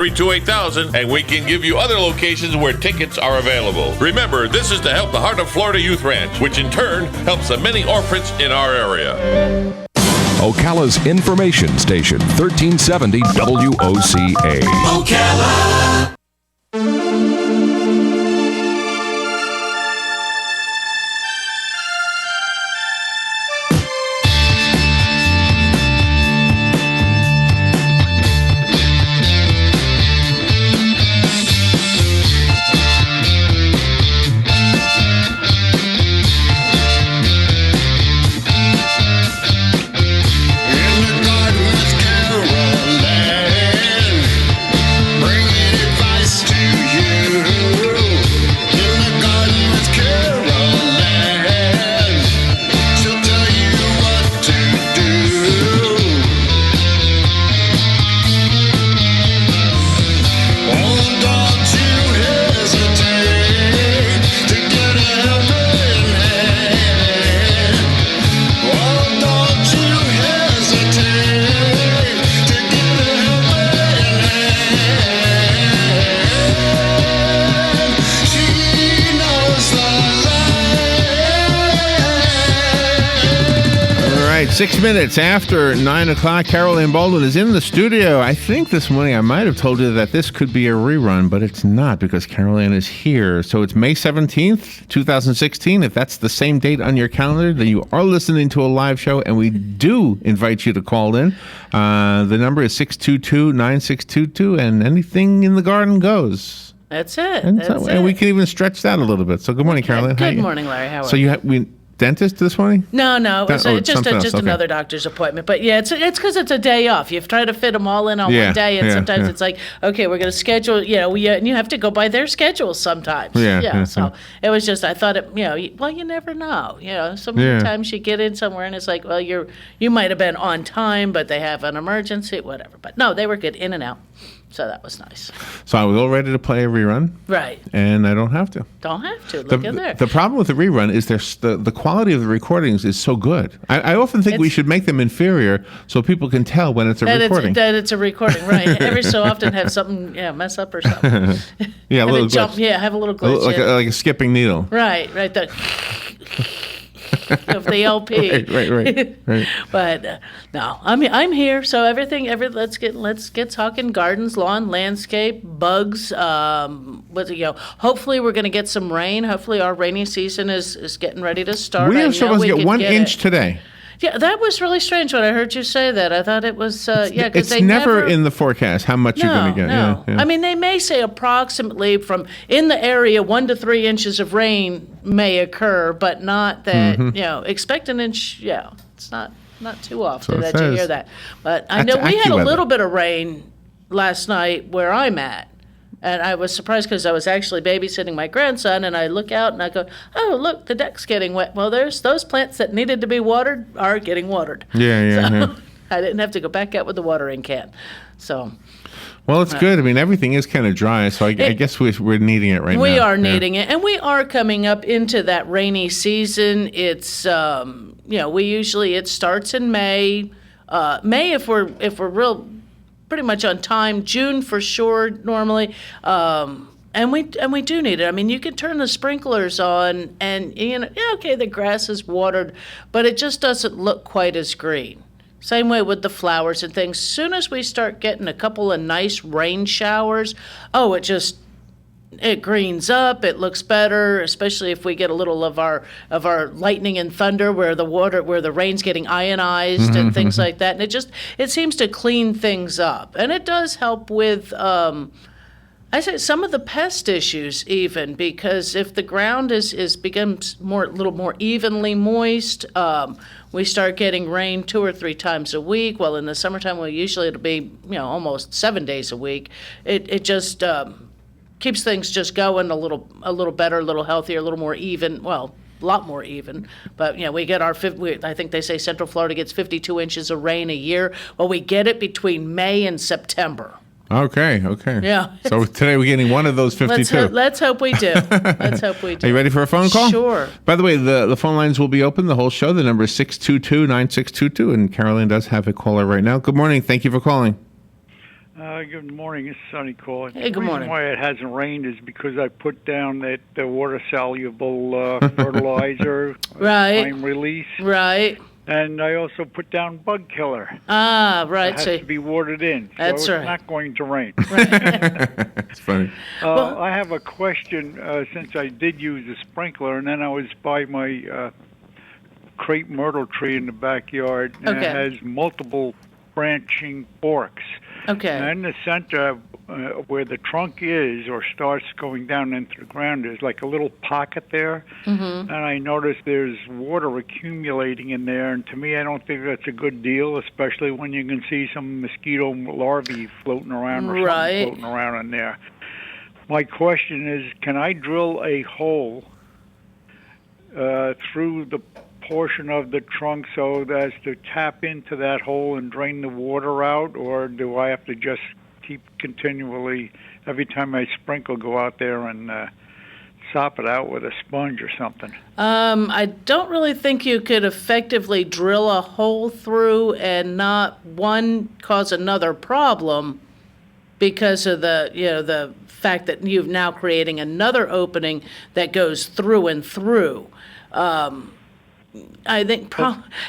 832-8000, and we can give you other locations where tickets are available. Remember, this is to help the Heart of Florida Youth Ranch, which in turn helps the many orphans in our area. Ocala's information station, 1370 WOCA. Ocala. right, 6 minutes after 9 o'clock, Carol Ann Baldwin is in the studio. I think this morning I might have told you that this could be a rerun, but it's not because Carol Ann is here. So it's May 17th, 2016. If that's the same date on your calendar, then you are listening to a live show, and we do invite you to call in. The number is 622-9622, and anything in the garden goes. That's it. And we can even stretch that a little bit. So good morning, Carol Ann. Good morning, Larry. How are you? So you have... Dentist this morning? No. It's just okay. another doctor's appointment. But yeah, it's because it's a day off. You've tried to fit them all in on one day, and sometimes it's like, okay, we're going to schedule. And you have to go by their schedules sometimes. So it was just, I thought it. Well, you never know. Sometimes you get in somewhere and it's like, well, you might have been on time, but they have an emergency, whatever. But no, they were good in and out. So that was nice. So I was all ready to play a rerun. Right. And I don't have to. Don't have to. Look in there. The problem with the rerun is the quality of the recordings is so good. I often think we should make them inferior so people can tell when it's a recording. That it's a recording, right. Every so often have something mess up or something. A little jump. glitch. Yeah, have a little glitch. Like a skipping needle. Right. Of the LP. Right. But no, I'm here. So let's get talking gardens, lawn, landscape, bugs. Hopefully we're going to get some rain. Hopefully our rainy season is getting ready to start. We are supposed to get 1 inch today. Yeah, that was really strange when I heard you say that. I thought it was, because it's they never in the forecast how much you're going to get. No. Yeah. I mean, they may say approximately from in the area 1 to 3 inches of rain may occur, but not that, expect an inch. Yeah, it's not too often that you hear that. But I know we had a little bit of rain last night where I'm at. And I was surprised because I was actually babysitting my grandson, and I look out and I go, oh, look, the deck's getting wet. Well, there's those plants that needed to be watered are getting watered. Yeah. I didn't have to go back out with the watering can. So. Well, it's good. I mean, everything is kind of dry, so I guess we're needing it right now. We are needing it, and we are coming up into that rainy season. It's, it starts in May. May if we're real. Pretty much on time. June for sure normally, and we do need it. I mean, you can turn the sprinklers on, and the grass is watered, but it just doesn't look quite as green. Same way with the flowers and things. Soon as we start getting a couple of nice rain showers, it greens up. It looks better, especially if we get a little of our lightning and thunder, where the rain's getting ionized and things like that. And it seems to clean things up, and it does help with I say some of the pest issues even, because if the ground becomes a little more evenly moist, we start getting rain 2 or 3 times a week. Well, in the summertime, it'll be almost 7 days a week. It just keeps things just going a little better, a little healthier, a little more even. Well, a lot more even. But we get I think they say Central Florida gets 52 inches of rain a year. Well, we get it between May and September. Okay. Yeah. So today we're getting one of those 52. Let's hope we do. Are you ready for a phone call? Sure. By the way, the phone lines will be open the whole show. The number is 622-9622, and Carol Ann does have a caller right now. Good morning. Thank you for calling. Good morning. It's Sonny calling. Hey, good The morning. reason why it hasn't rained is because I put down that water-soluble fertilizer, Right. time release, Right. and I also put down bug killer. Ah, right. It has So to be watered in, That's so right. it's not going to rain. It's funny. I have a question, since I did use a sprinkler, and then I was by my crepe myrtle tree in the backyard, and Okay. it has multiple branching forks. okay. And in the center, where the trunk is or starts going down into the ground, there's like a little pocket there. Mm-hmm. And I noticed there's water accumulating in there. And to me, I don't think that's a good deal, especially when you can see some mosquito larvae floating around or Right. something floating around in there. My question is, can I drill a hole through the portion of the trunk so as to tap into that hole and drain the water out, or do I have to just keep continually, every time I sprinkle, go out there and sop it out with a sponge or something? I don't really think you could effectively drill a hole through and not one cause another problem because of the fact that you've now creating another opening that goes through and through. I think,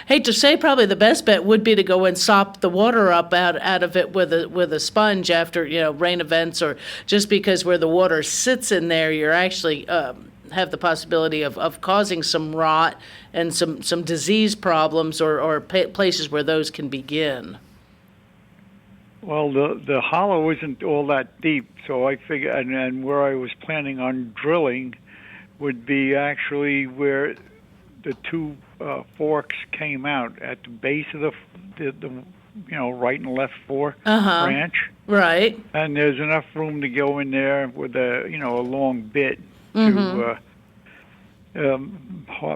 hate to say, probably the best bet would be to go and sop the water up out of it with a sponge after rain events, or just because where the water sits in there, you're actually have the possibility of causing some rot and some disease problems or places where those can begin. Well, the hollow isn't all that deep, so I figure, and where I was planning on drilling would be actually where the two forks came out at the base of the right and left fork branch, Right. and there's enough room to go in there with a long bit to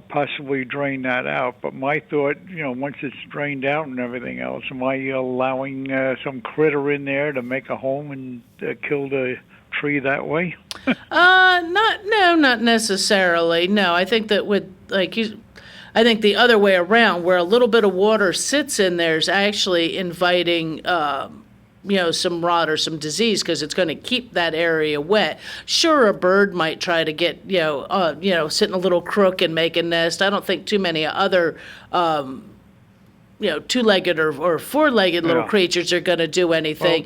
possibly drain that out. But my thought, once it's drained out and everything else, am I allowing some critter in there to make a home and kill the tree that way? Not necessarily. No, I think that I think the other way around, where a little bit of water sits in there, is actually inviting, some rot or some disease, because it's going to keep that area wet. Sure, a bird might try to get, sit in a little crook and make a nest. I don't think too many other two-legged or four-legged little creatures are going to do anything.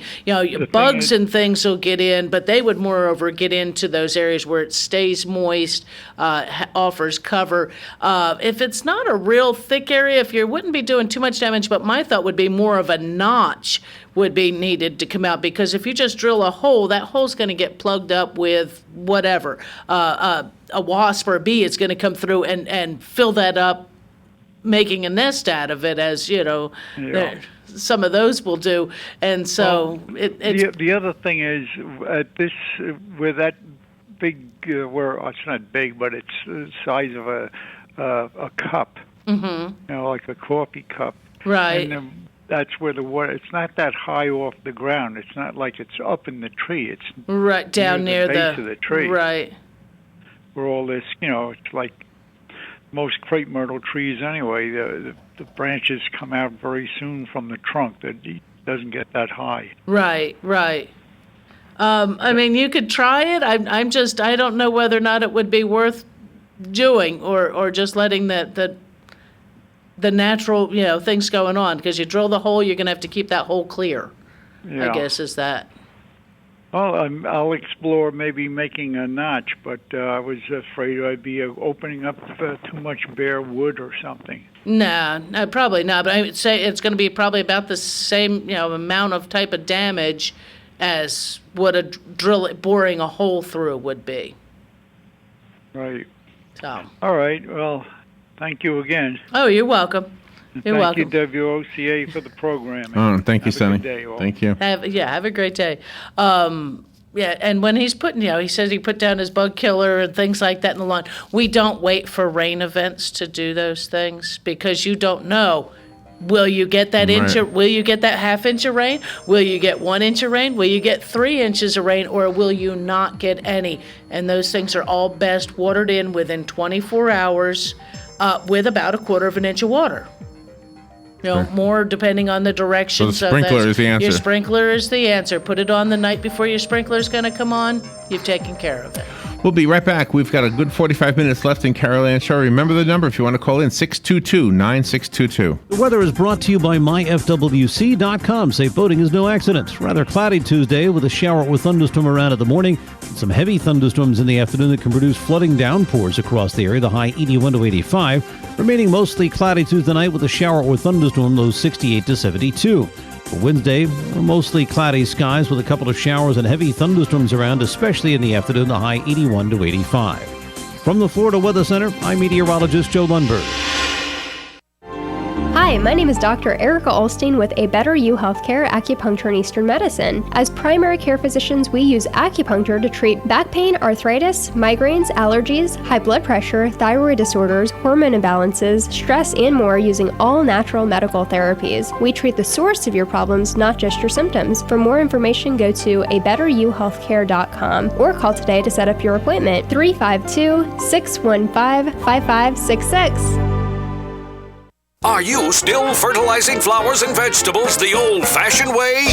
Bugs and things will get in, but they would moreover get into those areas where it stays moist, offers cover. If it's not a real thick area, if you wouldn't be doing too much damage, but my thought would be more of a notch would be needed to come out, because if you just drill a hole, that hole's going to get plugged up with whatever. A wasp or a bee is going to come through and fill that up, making a nest out of it, as some of those will do. And so the other thing is, at this, where that big, it's not big, but it's the size of a cup, like a coffee cup. Right. And that's where the water, it's not that high off the ground. It's not like it's up in the tree. It's right down near the base of the tree. Right. Where all this, it's like most crepe myrtle trees anyway, the branches come out very soon from the trunk. That it doesn't get that high. Right. I mean, you could try it. I don't know whether or not it would be worth doing, or just letting the natural, things going on, because you drill the hole, you're going to have to keep that hole clear. Yeah. I guess is that. Well, I'll explore maybe making a notch, but I was afraid I'd be opening up too much bare wood or something. No, probably not. But I would say it's going to be probably about the same, amount of type of damage as what boring a hole through would be. Right. So. All right. Well, thank you again. Oh, you're welcome. You're welcome. Thank you, WOCA, for the programming. Oh, thank you, Have a Sonny. good day, all. Thank you. Have a great day. And when he's putting, he says he put down his bug killer and things like that in the lawn. We don't wait for rain events to do those things, because you don't know. Will you get that will you get that half inch of rain? Will you get 1 inch of rain? Will you get 3 inches of rain, or will you not get any? And those things are all best watered in within 24 hours with about 1/4 of an inch of water. More depending on the direction. So the sprinkler is the answer. Your sprinkler is the answer. Put it on the night before your sprinkler's going to come on. You've taken care of it. We'll be right back. We've got a good 45 minutes left in Carol Ann Show. Remember the number if you want to call in, 622-9622. The weather is brought to you by myfwc.com. Safe boating is no accident. Rather cloudy Tuesday with a shower or thunderstorm around in the morning. Some heavy thunderstorms in the afternoon that can produce flooding downpours across the area. The high 81 to 85. Remaining mostly cloudy Tuesday night with a shower or thunderstorm, lows 68 to 72. For Wednesday, mostly cloudy skies with a couple of showers and heavy thunderstorms around, especially in the afternoon, the high 81 to 85. From the Florida Weather Center, I'm meteorologist Joe Lundberg. Hi, my name is Dr. Erica Olstein with A Better You Healthcare Acupuncture and Eastern Medicine. As primary care physicians, we use acupuncture to treat back pain, arthritis, migraines, allergies, high blood pressure, thyroid disorders, hormone imbalances, stress, and more using all natural medical therapies. We treat the source of your problems, not just your symptoms. For more information, go to abetteryouhealthcare.com or call today to set up your appointment, 352-615-5566. Are you still fertilizing flowers and vegetables the old-fashioned way?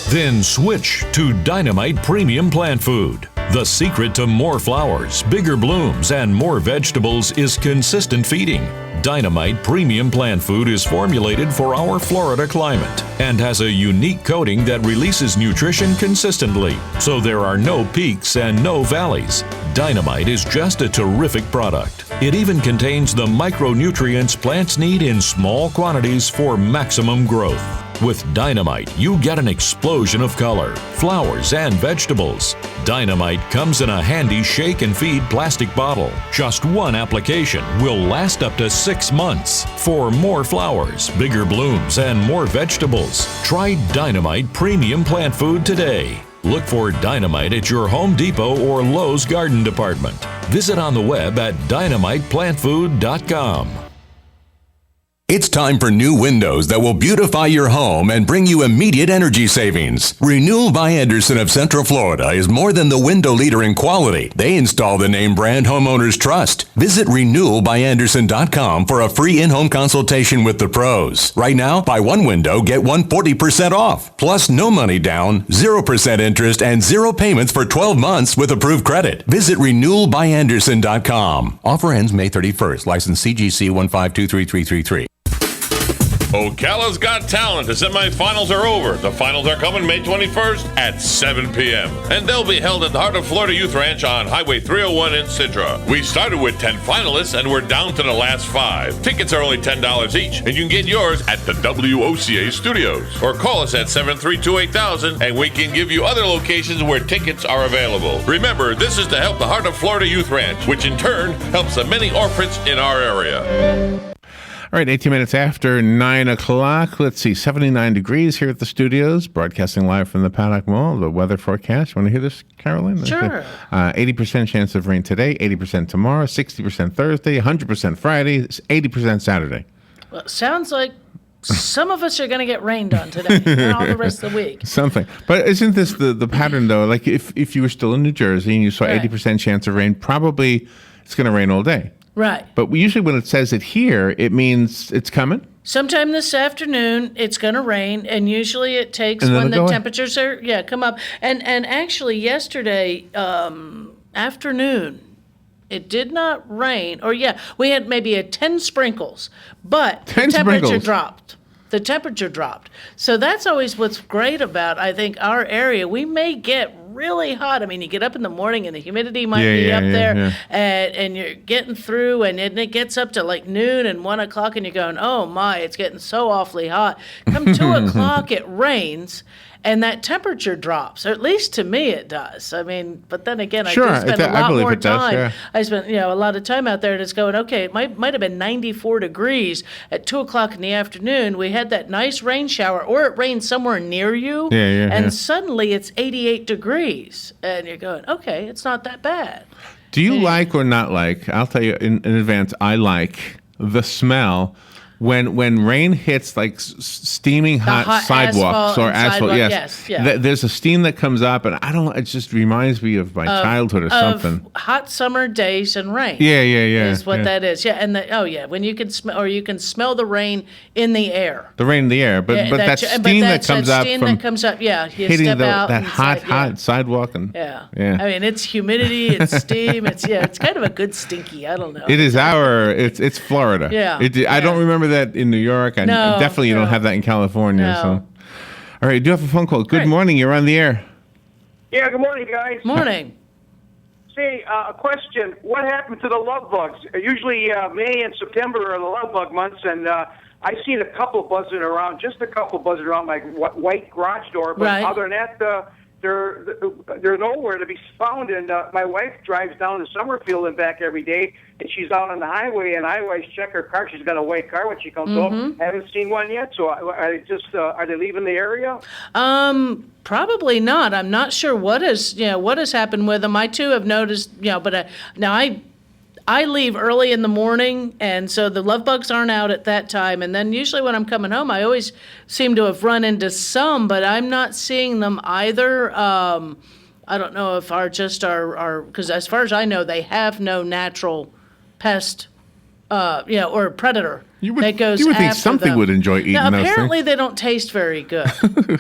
Then switch to Dynamite Premium Plant Food. The secret to more flowers, bigger blooms, and more vegetables is consistent feeding. Dynamite Premium Plant Food is formulated for our Florida climate and has a unique coating that releases nutrition consistently, so there are no peaks and no valleys. Dynamite is just a terrific product. It even contains the micronutrients plants need in small quantities for maximum growth. With Dynamite, you get an explosion of color, flowers, and vegetables. Dynamite comes in a handy shake and feed plastic bottle. Just one application will last up to 6 months. For more flowers, bigger blooms, and more vegetables, try Dynamite Premium Plant Food today. Look for Dynamite at your Home Depot or Lowe's Garden Department. Visit on the web at dynamiteplantfood.com. It's time for new windows that will beautify your home and bring you immediate energy savings. Renewal by Andersen of Central Florida is more than the window leader in quality. They install the name brand homeowners trust. Visit renewalbyandersen.com for a free in-home consultation with the pros. Right now, buy one window, get one 40% off. Plus no money down, 0% interest, and 0 payments for 12 months with approved credit. Visit renewalbyandersen.com. Offer ends May 31st. License CGC 1523333. Ocala's Got Talent. The semifinals are over. The finals are coming May 21st at 7 p.m. And they'll be held at the Heart of Florida Youth Ranch on Highway 301 in Sidra. We started with 10 finalists and we're down to the last 5. Tickets are only $10 each, and you can get yours at the WOCA studios. Or call us at 732-8000 and we can give you other locations where tickets are available. Remember, this is to help the Heart of Florida Youth Ranch, which in turn helps the many orphans in our area. All right, 18 minutes after 9 o'clock. Let's see, 79 degrees here at the studios, broadcasting live from the Paddock Mall. The weather forecast. Want to hear this, Carolyn? Sure. 80% chance of rain today, 80% tomorrow, 60% Thursday, 100% Friday, 80% Saturday. Well, it sounds like some of us are going to get rained on today and all the rest of the week. Something. But isn't this the pattern, though? Like if you were still in New Jersey and you saw 80% chance of rain, probably it's going to rain all day. Right. But usually when it says it here, it means it's coming. Sometime this afternoon, it's going to rain, and usually it takes when the temperatures are come up. And actually, yesterday afternoon, it did not rain. Or we had maybe 10 sprinkles, but the temperature dropped. The temperature dropped. So that's always what's great about, I think, our area. We may get really hot. I mean, you get up in the morning and the humidity might be up there, and you're getting through, and it gets up to like noon and 1 o'clock, and you're going, oh my, it's getting so awfully hot. Come 2 o'clock, it rains, and that temperature drops, or at least to me it does. I mean, but then again, I do spend a lot more time. I spent a lot of time out there, and it's going, okay, it might have been 94 degrees at 2 o'clock in the afternoon. We had that nice rain shower, or it rained somewhere near you, and suddenly it's 88 degrees, and you're going, okay, it's not that bad. Do you like or not like, I'll tell you in advance, I like the smell when rain hits like steaming hot sidewalks or asphalt, yes, there's a steam that comes up, and I don't. It just reminds me of my childhood or something. Hot summer days and rain. Yeah. Is what that is. Yeah, and when you can smell, or you can smell the rain in the air. The rain in the air, but that steam that comes up from you hitting step out that hot sidewalk and yeah. I mean, it's humidity, it's steam, it's kind of a good stinky. I don't know. It is it's Florida. Yeah. I don't remember that in New York. And definitely you don't have that in California. No. So, all right, do have a phone call. Good morning. You're on the air. Yeah. Good morning, guys. Morning. Say, a question. What happened to the love bugs? Usually May and September are the love bug months, and I've seen a couple buzzing around my white garage door. But other than that, they're nowhere to be found. And my wife drives down to Summerfield and back every day, and she's out on the highway, and I always check her car. She's got a white car when she comes home. Haven't seen one yet. So are they leaving the area? Probably not. I'm not sure what has happened with them. I too have noticed, but now I leave early in the morning, and so the love bugs aren't out at that time. And then usually when I'm coming home, I always seem to have run into some, but I'm not seeing them either. I don't know if because as far as I know, they have no natural pest, or predator. You would think something them. would enjoy eating those things. Apparently they don't taste very good.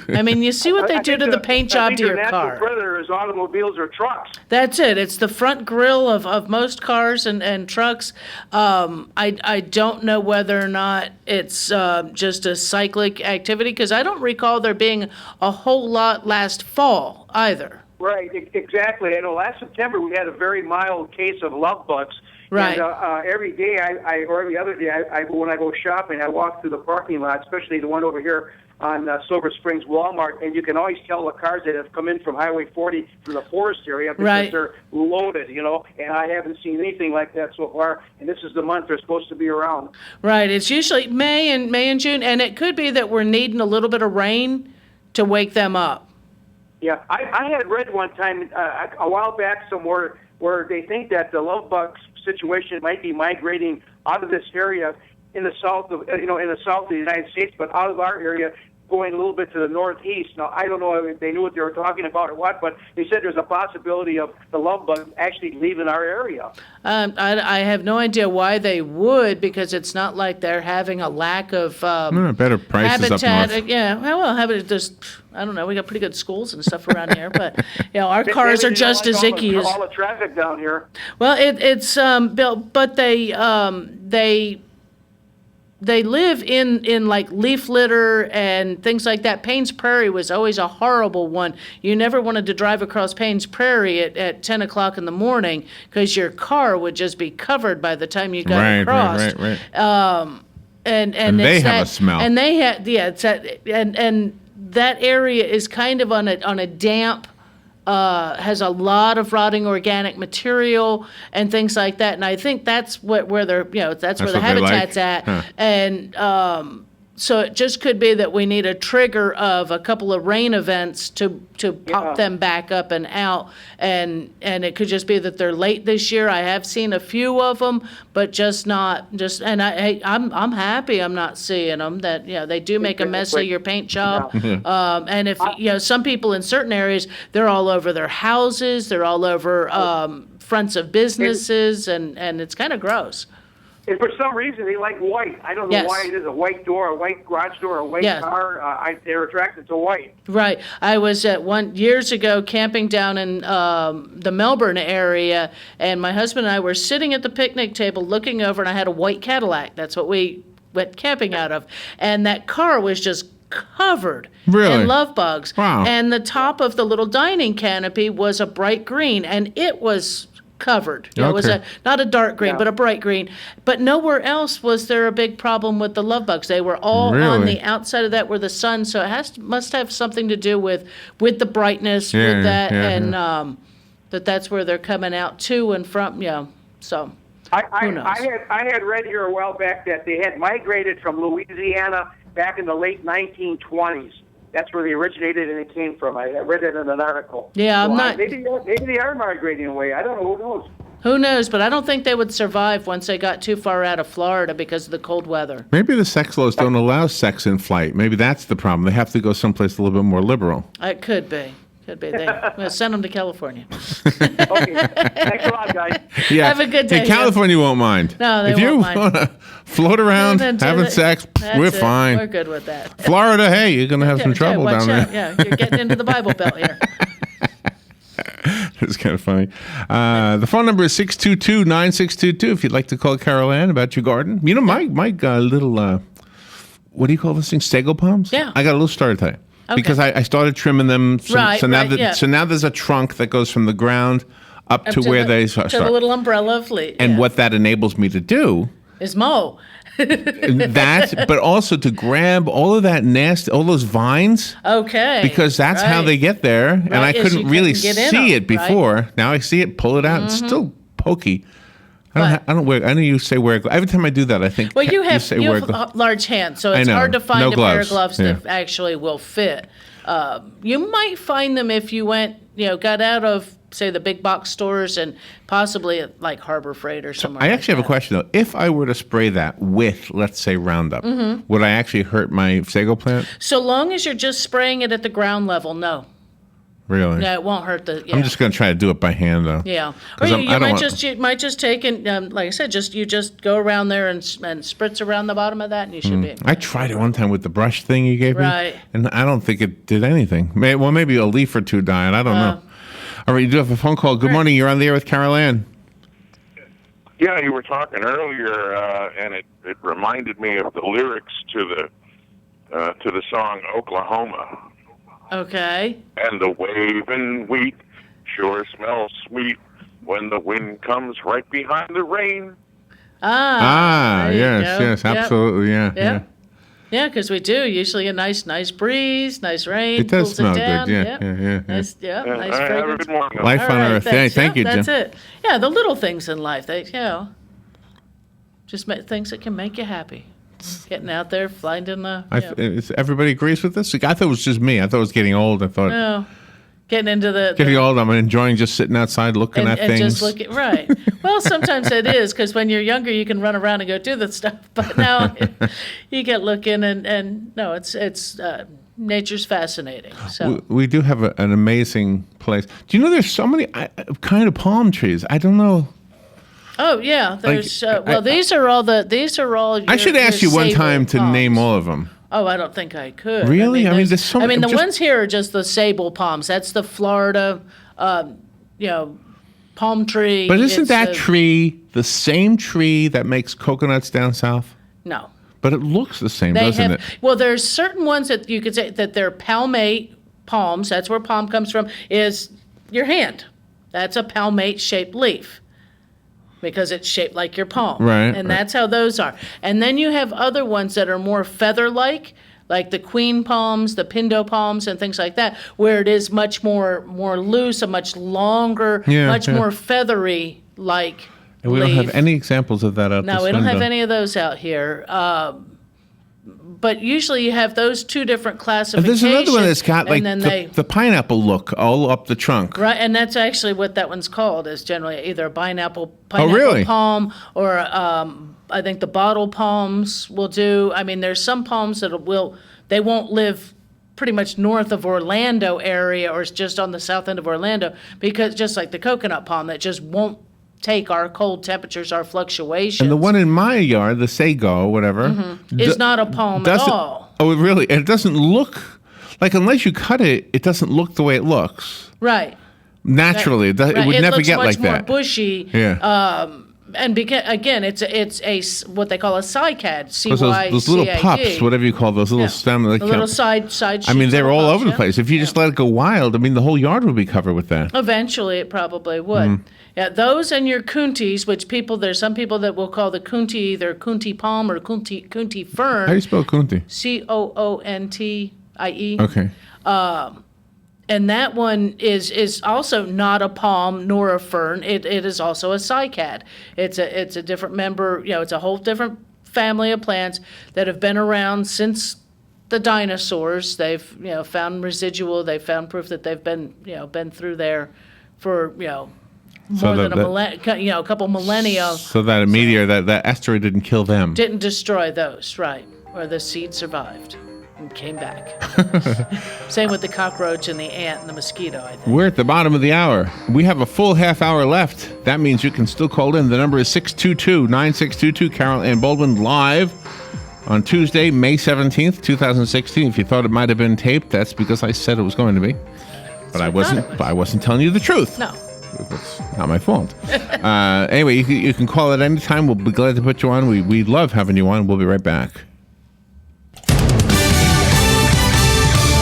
I mean, you see what they do to the paint job to your car. The predator is automobiles or trucks. That's it. It's the front grille of most cars and trucks. I don't know whether or not it's just a cyclic activity, because I don't recall there being a whole lot last fall either. Right, exactly. I know last September we had a very mild case of love bugs. Right. And every day, or every other day, when I go shopping, I walk through the parking lot, especially the one over here on Silver Springs Walmart, and you can always tell the cars that have come in from Highway 40 from the forest area because they're loaded, and I haven't seen anything like that so far, and this is the month they're supposed to be around. Right. It's usually May and June, and it could be that we're needing a little bit of rain to wake them up. Yeah, I had read one time a while back somewhere where they think that the love bugs situation might be migrating out of this area in the south of the United States, but out of our area, going a little bit to the northeast. Now, I don't know if they knew what they were talking about or what, but they said there's a possibility of the love bug actually leaving our area. I have no idea why they would, because it's not like they're having a lack of better prices habitat. up north. Yeah, well, I don't know. We got pretty good schools and stuff around here, but our cars are just as icky as all the traffic down here. Well, it's Bill, but they live in like leaf litter and things like that. Payne's Prairie was always a horrible one. You never wanted to drive across Payne's Prairie at 10 o'clock in the morning, because your car would just be covered by the time you got across. Right. And they it's have a smell. And they had and that area is kind of on a damp. Has a lot of rotting organic material and things like that, and I think that's where they're that's where the habitat's at, and so it just could be that we need a trigger of a couple of rain events to pop them back up and out, and it could just be that they're late this year. I have seen a few of them, but I'm happy I'm not seeing them. That they do make a mess of your paint job, and if some people in certain areas, they're all over their houses, they're all over fronts of businesses, and it's kind of gross. And for some reason, they like white. I don't know why it is. A white door, a white garage door, a white car. They're attracted to white. Right. I was years ago camping down in the Melbourne area, and my husband and I were sitting at the picnic table looking over, and I had a white Cadillac. That's what we went camping out of. And that car was just covered in love bugs. Wow. And the top of the little dining canopy was a bright green, and it was covered. It was not a dark green, but a bright green. But nowhere else was there a big problem with the love bugs. They were all on the outside of that where the sun. So it must have something to do with the brightness, with that, and that's where they're coming out to and from. So who knows? I had read here a while back that they had migrated from Louisiana back in the late 1920s. That's where they originated and it came from. I read it in an article. Yeah, Maybe they are migrating away. I don't know. Who knows? Who knows? But I don't think they would survive once they got too far out of Florida because of the cold weather. Maybe the sex laws don't allow sex in flight. Maybe that's the problem. They have to go someplace a little bit more liberal. It could be. Could be. We'll send them to California. Okay. Thanks a lot, guys. Yeah. Have a good day, Hey, California won't mind. No, they if you won't mind. want to float around And then having sex, that's we're it. fine. We're good with that. Florida, hey, you're going to have some Okay, trouble watch down out. there. Yeah, you're getting into the Bible Belt here. It's kind of funny. The phone number is 622-9622 if you'd like to call Carol Ann about your garden. You know, my little, what do you call this thing, sago palms? Yeah. I got a little story to tell you. Okay. Because I started trimming them. So, Right, so now right, yeah. so now there's a trunk that goes from the ground up to where they start. To the little umbrella of leaf. And what that enables me to do is mow. that, but also to grab all of that nasty, all those vines. Okay. Because that's how right. they get there, and I Right, is couldn't you really couldn't get in see them, it before. Right? Now I see it, pull it out. It's still pokey. I know you say wear gloves. Every time I do that, I think. Well, you have say wear gloves. large hands, so I it's know. hard to find No a pair of gloves. gloves that actually will fit. You might find them if you went, got out of, say, the big box stores and possibly at, like Harbor Freight or somewhere. I actually have a question though. If I were to spray that with, let's say, Roundup, would I actually hurt my sago plant? So long as you're just spraying it at the ground level, no. Really? No, it won't hurt the. Yeah. I'm just going to try to do it by hand though. Yeah, or 'Cause you, I you don't might want- just take and like I said, you just go around there and spritz around the bottom of that, and you should be. I tried it one time with the brush thing you gave Right. me, and I don't think it did anything. Maybe a leaf or two died. I don't know. All right, you do have a phone call. Good morning. You're on the air with Carol Ann. Yeah, you were talking earlier, and it reminded me of the lyrics to the song Oklahoma. Okay. And the waving wheat sure smells sweet when the wind comes right behind the rain. There you yes, go. yes, Yep. absolutely, yeah. Yep. Yeah, because we do usually a nice breeze, nice rain. It does cools smell it down. good, yeah, Yep. yeah. Nice, Yeah, nice have a fragrance. good morning. Life All on right, Earth. thanks. Thank you, Jim. That's it. Yeah, the little things in life, just things that can make you happy. Getting out there, finding the. Everybody agrees with this? I thought it was just me. I thought it was getting old. I thought No, getting into the. getting old. I'm enjoying just sitting outside looking at and things. just look at right. Well, sometimes it is because when you're younger, you can run around and go do the stuff. But now you get looking, and no, it's nature's fascinating. So We do have an amazing place. Do you know there's so many kind of palm trees? I don't know. oh yeah, there's I- these are all I should ask you one time to name all of them. Oh, I don't think I could. Really? I mean, there's so I mean, the just- ones here are just the sable palms. That's the Florida, palm tree. But isn't It's that a- tree the same tree that makes coconuts down south? No. But it looks the same, They doesn't have, it? well, there's certain ones that you could say that they're palmate palms. That's where palm comes from, is your hand. That's a palmate-shaped leaf because it's shaped like your palm. Right, And right. that's how those are. And then you have other ones that are more feather-like the queen palms, the pindo palms, and things like that, where it is much more loose, a much longer, Yeah, much yeah. more feathery-like And we leaf. don't have any examples of that out No, this we don't have window. any of those out here. But usually you have those two different And classifications. there's another one that's got like and then the pineapple look all up the trunk. right, and that's actually what that one's called. Is generally either a pineapple really? palm or I think the bottle palms will do. I mean, there's some palms that they won't live pretty much north of Orlando area or just on the south end of Orlando because just like the coconut palm that just won't take our cold temperatures, our fluctuations. And the one in my yard, the sago, whatever, is not a palm at doesn't- all. Oh, it really? And it doesn't look like unless you cut it, it doesn't look the way it looks. Right. Naturally, it Right. would never looks get much like more that. bushy. Yeah. And again, it's a what they call a cycad. Those little pups, whatever you call those little stem. The little side. I mean, shoots, they're little all pups, over the yeah. place. If you just let it go wild, I mean, the whole yard would be covered with that. Eventually, it probably would. Mm. Yeah, those and your kuntis, which there's some people that will call the kunti either kunti palm or kunti fern. How do you spell kunti? Coontie. Okay. And that one is also not a palm nor a fern. It is also a cycad. It's a different member. It's a whole different family of plants that have been around since the dinosaurs. They've found residual. They've found proof that they've been through there for more than a couple millennia. So that a meteor, that asteroid didn't kill them. Didn't destroy those, right? Or the seed survived and came back. Same with the cockroach and the ant and the mosquito, I think. We're at the bottom of the hour. We have a full half hour left. That means you can still call in. The number is 622-9622. Carol Ann Baldwin live on Tuesday, May 17th, 2016. If you thought it might have been taped, that's because I said it was going to be. But I wasn't telling you the truth. No. It's not my fault. Anyway, you can call at any time. We'll be glad to put you on. We love having you on. We'll be right back.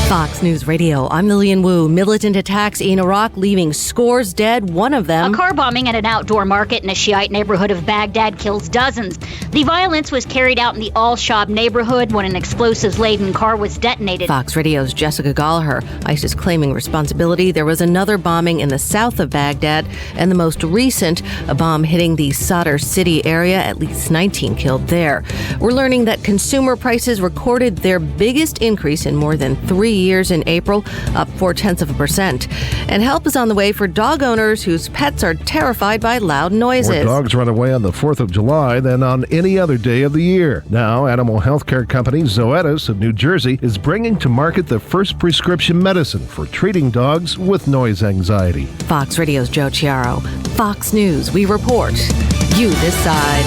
Fox News Radio, I'm Lillian Wu. Militant attacks in Iraq leaving scores dead, one of them. A car bombing at an outdoor market in a Shiite neighborhood of Baghdad kills dozens. The violence was carried out in the Al-Shab neighborhood when an explosives-laden car was detonated. Fox Radio's Jessica Gallagher. ISIS claiming responsibility. There was another bombing in the south of Baghdad, and the most recent, a bomb hitting the Sadr city area. At least 19 killed there. We're learning that consumer prices recorded their biggest increase in more than 3 years in April, up 0.4%. And help is on the way for dog owners whose pets are terrified by loud noises. More dogs run away on the 4th of July than on any other day of the year. Now, animal health care company Zoetis of New Jersey is bringing to market the first prescription medicine for treating dogs with noise anxiety. Fox Radio's Joe Chiaro. Fox News, we report. You decide.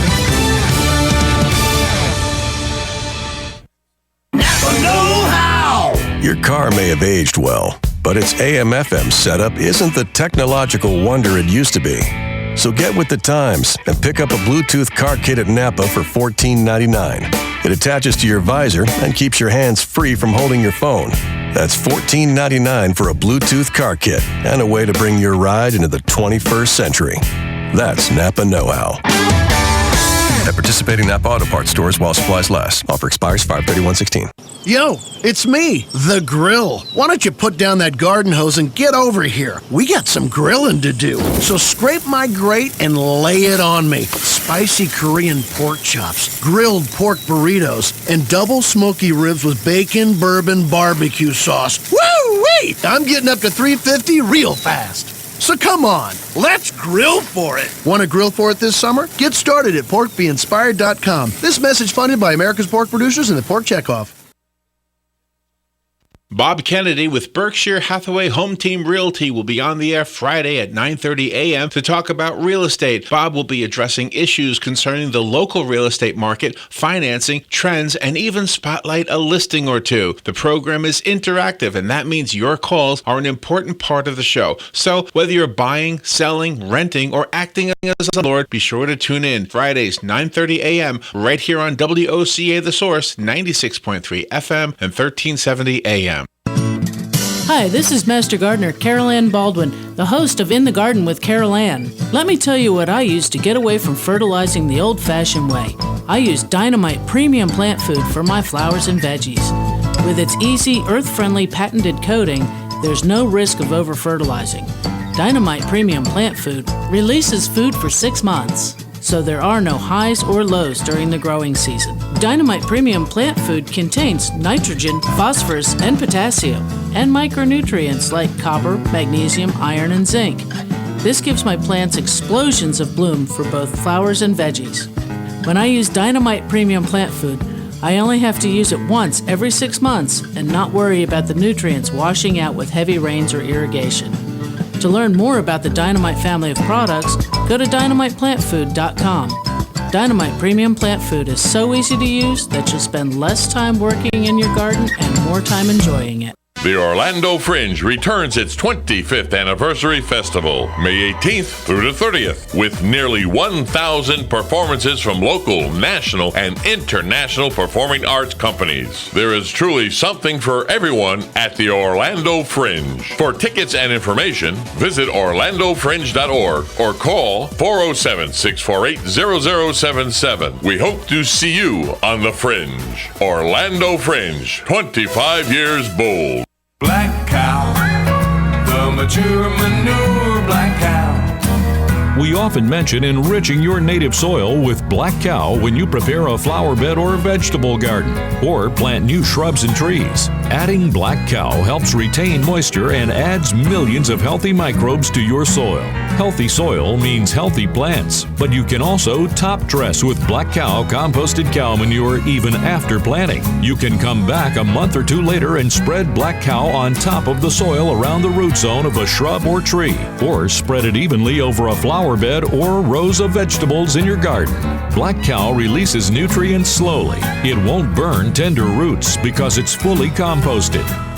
Your car may have aged well, but its AM/FM setup isn't the technological wonder it used to be. So get with the times and pick up a Bluetooth car kit at Napa for $14.99. It attaches to your visor and keeps your hands free from holding your phone. That's $14.99 for a Bluetooth car kit and a way to bring your ride into the 21st century. That's Napa know-how. At participating Napa Auto Parts stores while supplies last. Offer expires 5/31/16. Yo, it's me, the Grill. Why don't you put down that garden hose and get over here? We got some grilling to do. So scrape my grate and lay it on me. Spicy Korean pork chops, grilled pork burritos, and double smoky ribs with bacon, bourbon, barbecue sauce. Woo-wee! I'm getting up to $3.50 real fast. So come on, let's grill for it. Want to grill for it this summer? Get started at porkbeinspired.com. This message funded by America's pork producers and the Pork Checkoff. Bob Kennedy with Berkshire Hathaway Home Team Realty will be on the air Friday at 9:30 a.m. to talk about real estate. Bob will be addressing issues concerning the local real estate market, financing, trends, and even spotlight a listing or two. The program is interactive, and that means your calls are an important part of the show. So whether you're buying, selling, renting, or acting as a landlord, be sure to tune in Fridays 9:30 a.m. right here on WOCA The Source, 96.3 FM and 1370 AM. Hi, this is Master Gardener Carol Ann Baldwin, the host of In the Garden with Carol Ann. Let me tell you what I use to get away from fertilizing the old-fashioned way. I use Dynamite Premium Plant Food for my flowers and veggies. With its easy, earth-friendly, patented coating, there's no risk of over-fertilizing. Dynamite Premium Plant Food releases food for 6 months, so there are no highs or lows during the growing season. Dynamite Premium Plant Food contains nitrogen, phosphorus, and potassium, and micronutrients like copper, magnesium, iron, and zinc. This gives my plants explosions of bloom for both flowers and veggies. When I use Dynamite Premium Plant Food, I only have to use it once every 6 months and not worry about the nutrients washing out with heavy rains or irrigation. To learn more about the Dynamite family of products, go to dynamiteplantfood.com. Dynamite Premium Plant Food is so easy to use that you'll spend less time working in your garden and more time enjoying it. The Orlando Fringe returns its 25th anniversary festival, May 18th through the 30th, with nearly 1,000 performances from local, national, and international performing arts companies. There is truly something for everyone at the Orlando Fringe. For tickets and information, visit orlandofringe.org or call 407-648-0077. We hope to see you on the Fringe. Orlando Fringe, 25 years bold. Black cow, the mature manure black cow. We often mention enriching your native soil with Black Cow when you prepare a flower bed or vegetable garden, or plant new shrubs and trees. Adding Black Cow helps retain moisture and adds millions of healthy microbes to your soil. Healthy soil means healthy plants, but you can also top dress with Black Cow composted cow manure even after planting. You can come back a month or two later and spread Black Cow on top of the soil around the root zone of a shrub or tree, or spread it evenly over a flower bed or rows of vegetables in your garden. Black Cow releases nutrients slowly. It won't burn tender roots because it's fully composted.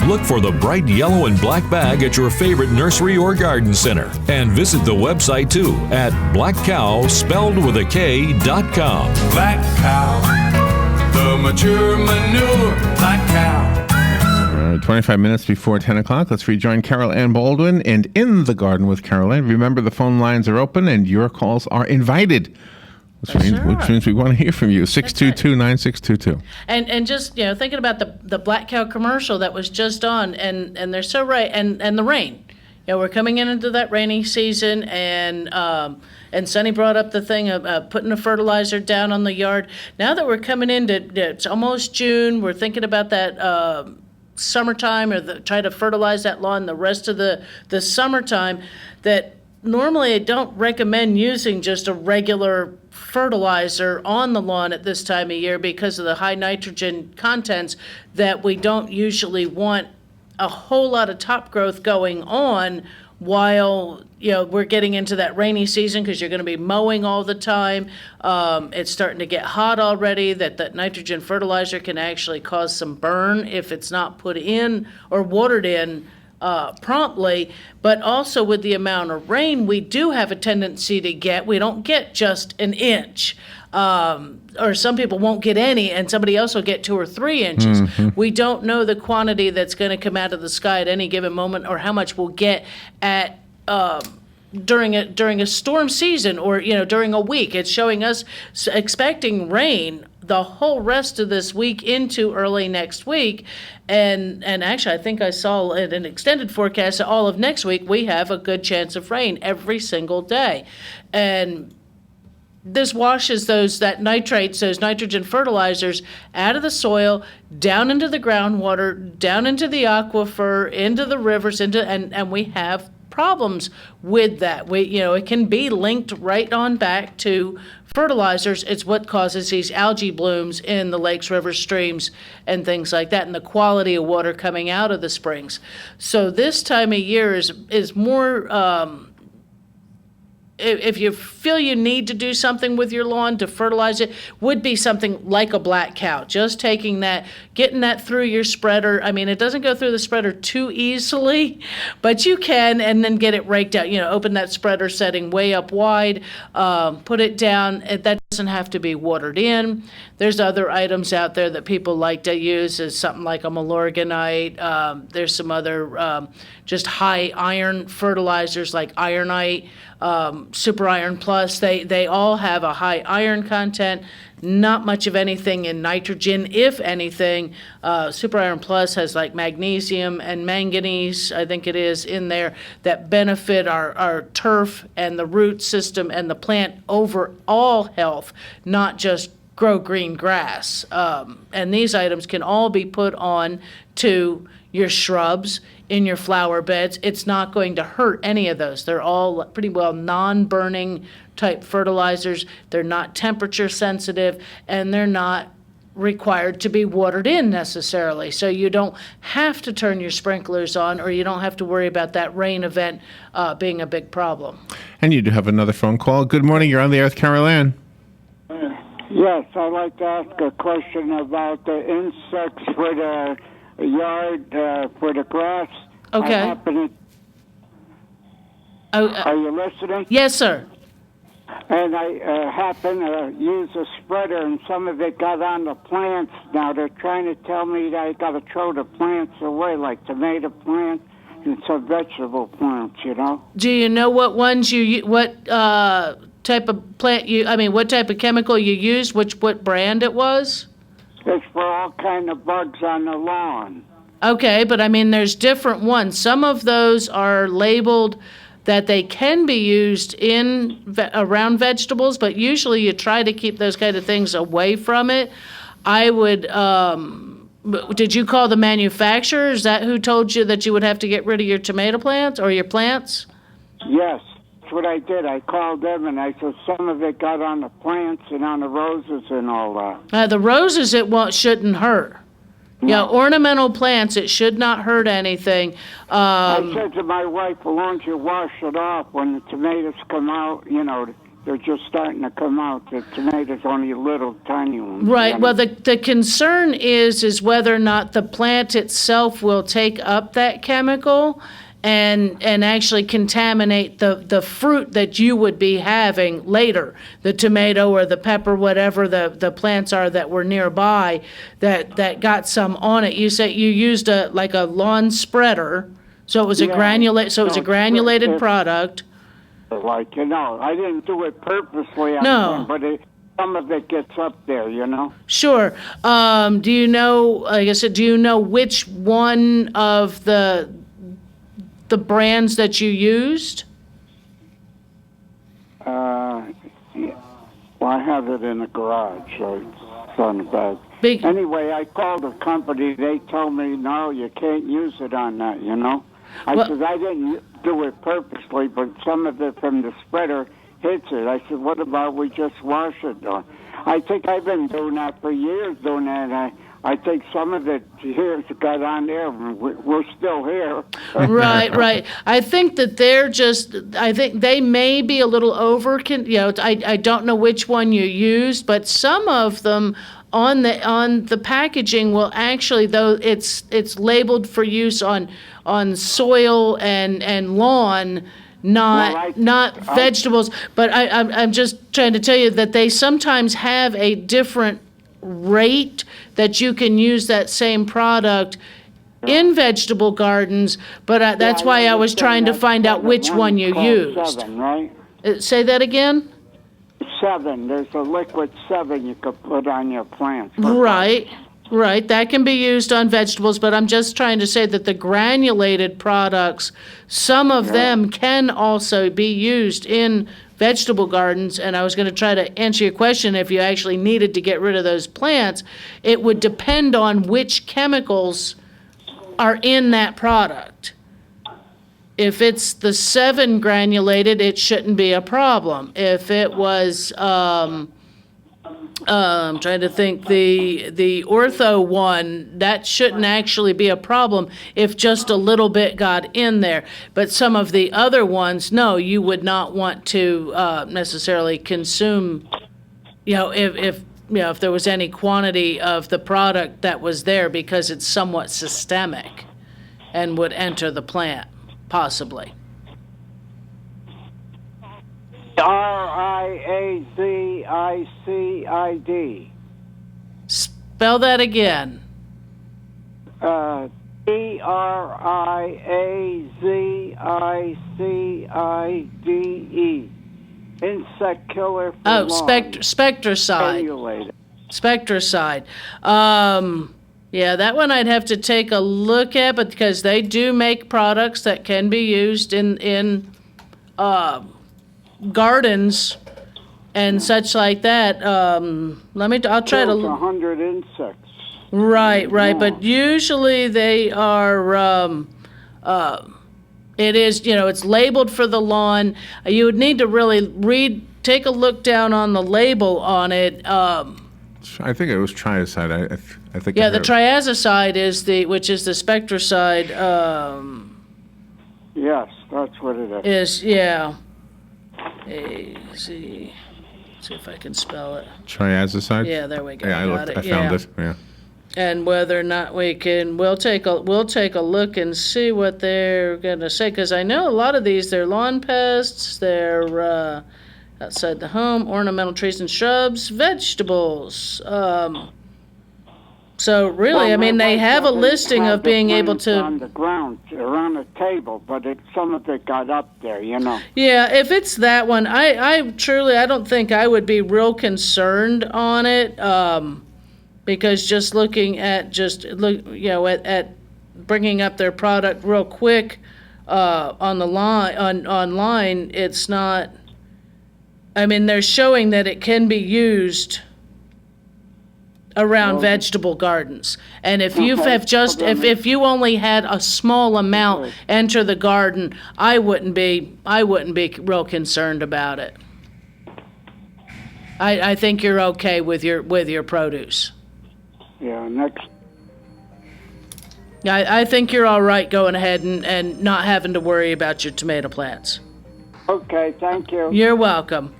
Look for the bright yellow and black bag at your favorite nursery or garden center. And visit the website too at blackcow.com. Black Cow, the mature manure, Black Cow. 25 minutes before 10 o'clock. Let's rejoin Carol Ann Baldwin and In the Garden with Carol Ann. Remember, the phone lines are open and your calls are invited. Which means we want to hear from you. 622-9622. And just, thinking about the Black Cow commercial that was just on, and they're so right, and the rain. We're coming into that rainy season, and Sonny brought up the thing of putting a fertilizer down on the yard. Now that we're coming into, it's almost June, we're thinking about that summertime, or try to fertilize that lawn the rest of the summertime, that normally I don't recommend using just a regular fertilizer on the lawn at this time of year because of the high nitrogen contents, that we don't usually want a whole lot of top growth going on while we're getting into that rainy season, because you're going to be mowing all the time. It's starting to get hot already, that nitrogen fertilizer can actually cause some burn if it's not put in or watered in promptly. But also with the amount of rain we do have a tendency to get, we don't get just an inch. Or some people won't get any, and somebody else will get 2 or 3 inches. Mm-hmm. We don't know the quantity that's going to come out of the sky at any given moment, or how much we'll get at during a storm season, or during a week. It's showing us expecting rain the whole rest of this week into early next week, and actually I think I saw an extended forecast that all of next week we have a good chance of rain every single day, and this washes those nitrogen fertilizers out of the soil, down into the groundwater, down into the aquifer, into the rivers, and we have problems with that. It can be linked right on back to fertilizers. It's what causes these algae blooms in the lakes, rivers, streams, and things like that, and the quality of water coming out of the springs. So this time of year is more. If you feel you need to do something with your lawn to fertilize it, would be something like a Black Cow. Just taking that, getting that through your spreader. I mean, it doesn't go through the spreader too easily, but you can, and then get it raked out. Open that spreader setting way up wide, put it down. That doesn't have to be watered in. There's other items out there that people like to use, as something like a Milorganite. There's some other just high iron fertilizers like Ironite. Super Iron Plus, they all have a high iron content, not much of anything in nitrogen, if anything. Super Iron Plus has like magnesium and manganese, I think it is, in there, that benefit our turf and the root system and the plant overall health, not just grow green grass. And these items can all be put on to your shrubs, in your flower beds. It's not going to hurt any of those. They're all pretty well non-burning type fertilizers. They're not temperature sensitive, and they're not required to be watered in necessarily. So you don't have to turn your sprinklers on, or you don't have to worry about that rain event being a big problem. And you do have another phone call. Good morning. You're on the air with Carol Ann. Yes, I'd like to ask a question about the insects for the yard, for the grass. Okay. Are you listening? Yes, sir. And I happen to use a spreader, and some of it got on the plants. Now they're trying to tell me that I got to throw the plants away, like tomato plants and some vegetable plants. Do you know what ones what type of plant what type of chemical you used? What brand it was? It's for all kind of bugs on the lawn. Okay, but there's different ones. Some of those are labeled that they can be used around vegetables, but usually you try to keep those kind of things away from it. I would Did you call the manufacturer? Is that who told you that you would have to get rid of your tomato plants or your plants? Yes, that's what I did. I called them and I said some of it got on the plants and on the roses and all that. The roses shouldn't hurt. No. Yeah, ornamental plants, it should not hurt anything. I said to my wife, "Why don't you wash it off when the tomatoes come out? You know, they're just starting to come out. The tomatoes only little tiny ones." Right. You know? Well, the concern is whether or not the plant itself will take up that chemical and actually contaminate the fruit that you would be having later, the tomato or the pepper, whatever the plants are that were nearby that got some on it. You say you used a lawn spreader, so it was a granulated product. Like, you know, I didn't do it purposely. No. But some of it gets up there, you know. Sure. Do you know, like I said, do you know which one of the brands that you used? Yeah. Well, I have it in the garage, so it's on the bag. Anyway, I called the company. They told me, no, you can't use it on that, you know. I said, I didn't do it purposely, but some of it from the spreader hits it. I said, what about we just wash it? I think I've been doing that for years, doing that. I think some of it here got on there. We're still here. Right. I think that I think they may be a little I don't know which one you used, but some of them on the packaging will actually, though it's labeled for use on soil and lawn, not vegetables. But I'm just trying to tell you that they sometimes have a different rate that you can use that same product in vegetable gardens, but that's why I was trying to find out which one you used. 7, right? Say that again? 7. There's a liquid 7 you could put on your plants. Right. That can be used on vegetables, but I'm just trying to say that the granulated products, some of them can also be used in vegetable gardens, and I was going to try to answer your question if you actually needed to get rid of those plants. It would depend on which chemicals are in that product. If it's the 7 granulated, it shouldn't be a problem. If it was, I'm trying to think, the ortho one, that shouldn't actually be a problem if just a little bit got in there. But some of the other ones, no, you would not want to necessarily consume, if there was any quantity of the product that was there, because it's somewhat systemic and would enter the plant, possibly. RIAZICID. Spell that again. TRIAZICIDE. Insect killer for lawn. Spectricide. Spectricide. Yeah, that one I'd have to take a look at, but because they do make products that can be used in gardens and such like that. I'll try to. 100 insects. Right, but usually they are. It is, it's labeled for the lawn. You would need to really take a look down on the label on it. I think it was triazide. I think. Yeah, the triazicide which is the spectricide. Yes, that's what it is. See if I can spell it. Triazicide? Yeah, there we go. Yeah, I found it. Yeah. And whether or not we'll take a look and see what they're going to say, because I know a lot of these, they're lawn pests, they're outside the home, ornamental trees and shrubs, vegetables. So really, they have a listing of being able to. On the ground, around the table, but some of it got up there, Yeah, if it's that one, I truly, I don't think I would be real concerned on it, because just looking at at bringing up their product real quick on the line online, it's not. They're showing that it can be used around vegetable gardens. And if you have just if you only had a small amount enter the garden, I wouldn't be real concerned about it. I think you're okay with your produce. Yeah, next. I think you're all right going ahead and not having to worry about your tomato plants. Okay, thank you. You're welcome.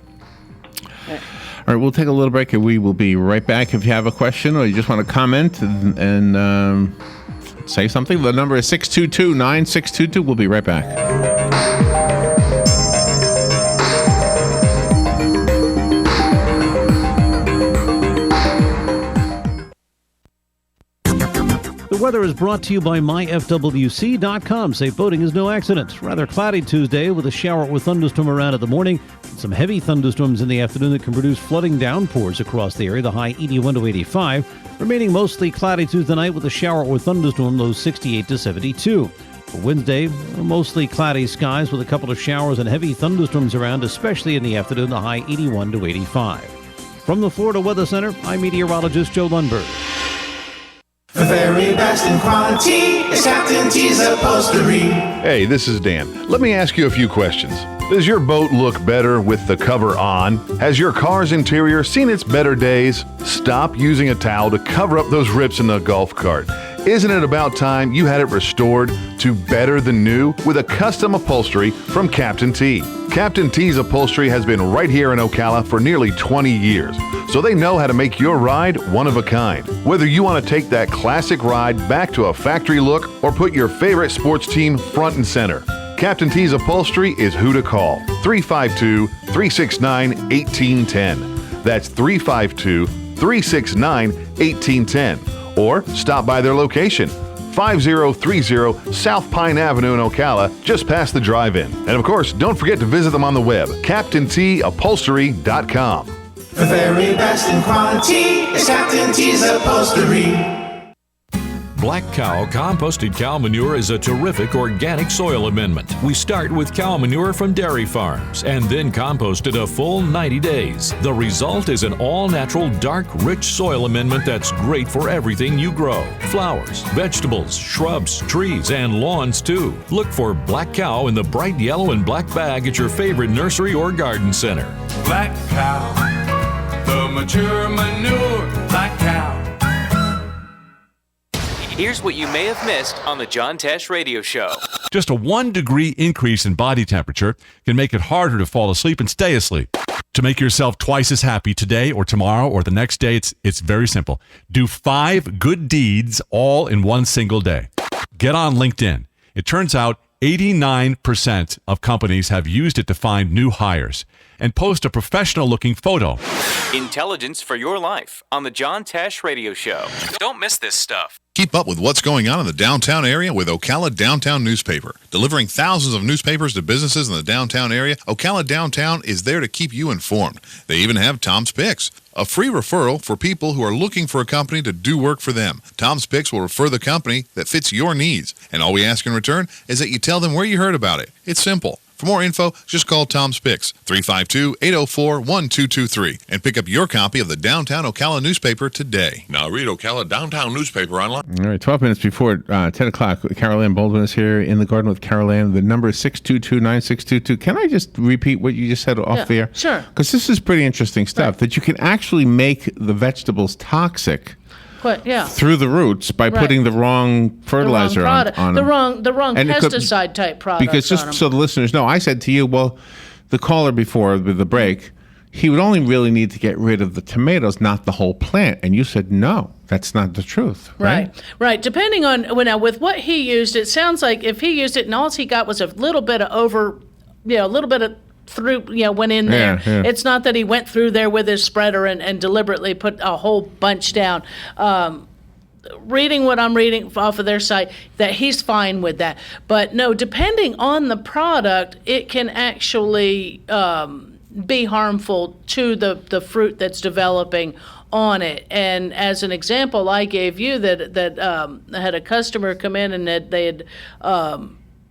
All right, we'll take a little break and we will be right back. If you have a question or you just want to comment and say something, the number is 622-9622. We'll be right back. The weather is brought to you by myfwc.com. Safe boating is no accident. Rather cloudy Tuesday with a shower or thunderstorm around in the morning. Some heavy thunderstorms in the afternoon that can produce flooding downpours across the area. The high 81 to 85. Remaining mostly cloudy Tuesday night with a shower or thunderstorm, lows 68 to 72. For Wednesday, mostly cloudy skies with a couple of showers and heavy thunderstorms around, especially in the afternoon. The high 81 to 85. From the Florida Weather Center, I'm meteorologist Joe Lundberg. The very best in quality is Captain T's upholstery. Hey, this is Dan. Let me ask you a few questions. Does your boat look better with the cover on? Has your car's interior seen its better days? Stop using a towel to cover up those rips in the golf cart. Isn't it about time you had it restored to better than new with a custom upholstery from Captain T? Captain T's upholstery has been right here in Ocala for nearly 20 years, so they know how to make your ride one of a kind. Whether you want to take that classic ride back to a factory look or put your favorite sports team front and center, Captain T's upholstery is who to call. 352-369-1810. That's 352-369-1810. Or stop by their location, 5030 South Pine Avenue in Ocala, just past the drive-in. And of course, don't forget to visit them on the web, CaptainTUpholstery.com. The very best in quality is Captain T's upholstery. Black Cow composted cow manure is a terrific organic soil amendment. We start with cow manure from dairy farms and then compost it a full 90 days. The result is an all-natural, dark, rich soil amendment that's great for everything you grow. Flowers, vegetables, shrubs, trees, and lawns too. Look for Black Cow in the bright yellow and black bag at your favorite nursery or garden center. Black Cow, the mature manure. Black Cow. Here's what you may have missed on the John Tesh Radio Show. Just a 1 degree increase in body temperature can make it harder to fall asleep and stay asleep. To make yourself twice as happy today or tomorrow or the next day, it's very simple. Do 5 good deeds all in one single day. Get on LinkedIn. It turns out 89% of companies have used it to find new hires. And post a professional-looking photo. Intelligence for your life on the John Tesh Radio Show. Don't miss this stuff. Keep up with what's going on in the downtown area with Ocala Downtown Newspaper. Delivering thousands of newspapers to businesses in the downtown area, Ocala Downtown is there to keep you informed. They even have Tom's Picks, a free referral for people who are looking for a company to do work for them. Tom's Picks will refer the company that fits your needs, and all we ask in return is that you tell them where you heard about it. It's simple. For more info, just call Tom's Picks, 352-804-1223, and pick up your copy of the Downtown Ocala newspaper today. Now read Ocala Downtown newspaper online. All right, 12 minutes before 10 o'clock, Carol Ann Baldwin is here in the garden with Carol Ann. The number is 622-9622. Can I just repeat what you just said off the air? Sure. Because this is pretty interesting stuff, that you can actually make the vegetables toxic through the roots by putting the wrong fertilizer on them. The wrong pesticide type products. Because just so the listeners know, I said to you, well, the caller before the break, he would only really need to get rid of the tomatoes, not the whole plant. And you said, no, that's not the truth. Right. Depending on, now with what he used, it sounds like if he used it and all he got was a little bit of through, went in there. Yeah. It's not that he went through there with his spreader and deliberately put a whole bunch down. Reading what I'm reading off of their site, that he's fine with that. But no, depending on the product, it can actually be harmful to the fruit that's developing on it. And as an example, I gave you that I had a customer come in and they had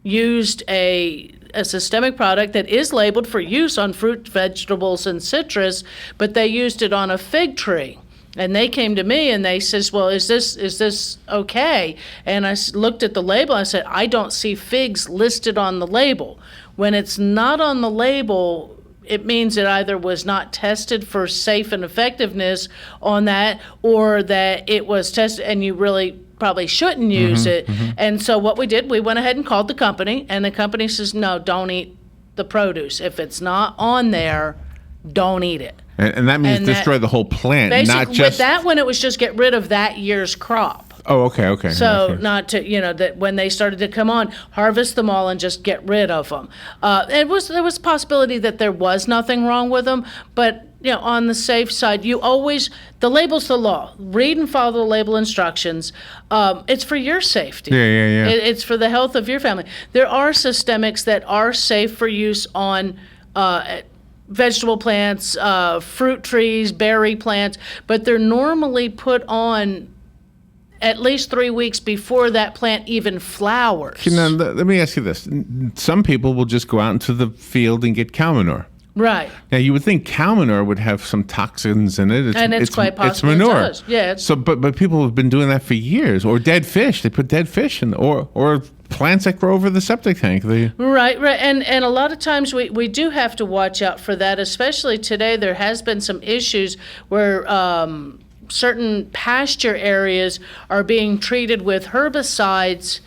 used a systemic product that is labeled for use on fruit, vegetables, and citrus, but they used it on a fig tree. And they came to me and they says, well, is this okay? And I looked at the label. I said, I don't see figs listed on the label. When it's not on the label, it means it either was not tested for safe and effectiveness on that, or that it was tested and you really probably shouldn't use it. And so what we did, we went ahead and called the company, and the company says, no, don't eat the produce. If it's not on there, don't eat it. And that means destroy the whole plant, Basically, not just... with that one, it was just get rid of that year's crop. Oh, okay. So not to, that when they started to come on, harvest them all and just get rid of them. There was a possibility that there was nothing wrong with them, but on the safe side, the label's the law. Read and follow the label instructions. It's for your safety. Yeah. It's for the health of your family. There are systemics that are safe for use on vegetable plants, fruit trees, berry plants, but they're normally put on at least 3 weeks before that plant even flowers. Now, let me ask you this. Some people will just go out into the field and get cow manure. Right. Now, you would think cow manure would have some toxins in it. It's quite possible it's manure. It does. Yeah. So, but people have been doing that for years. Or dead fish. They put dead fish in, or plants that grow over the septic tank. Right. And a lot of times we do have to watch out for that, especially today. There has been some issues where certain pasture areas are being treated with herbicides,